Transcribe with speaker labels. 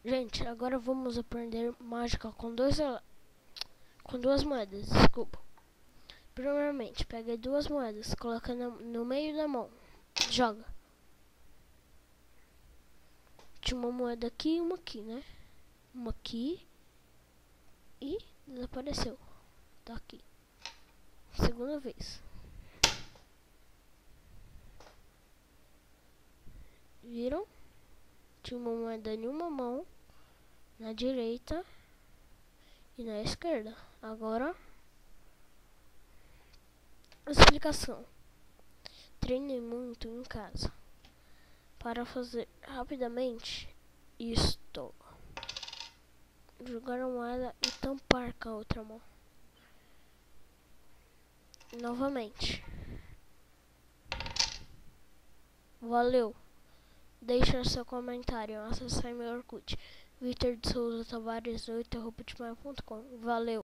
Speaker 1: Gente, agora vamos aprender mágica com duas moedas, desculpa. Primeiramente, pega duas moedas, coloca no meio da mão, joga. Tinha uma moeda aqui e uma aqui, né? Uma aqui e desapareceu. Tá aqui. Segunda vez. Viram? Tinha uma moeda em uma mão, na direita e na esquerda. Agora, explicação. Treine muito em casa para fazer rapidamente isto: jogar a moeda e tampar com a outra mão. Novamente. Valeu! Deixa seu comentário, acessar meu Orkut, Vitor de Souza Tavares 8@gmail.com. Valeu!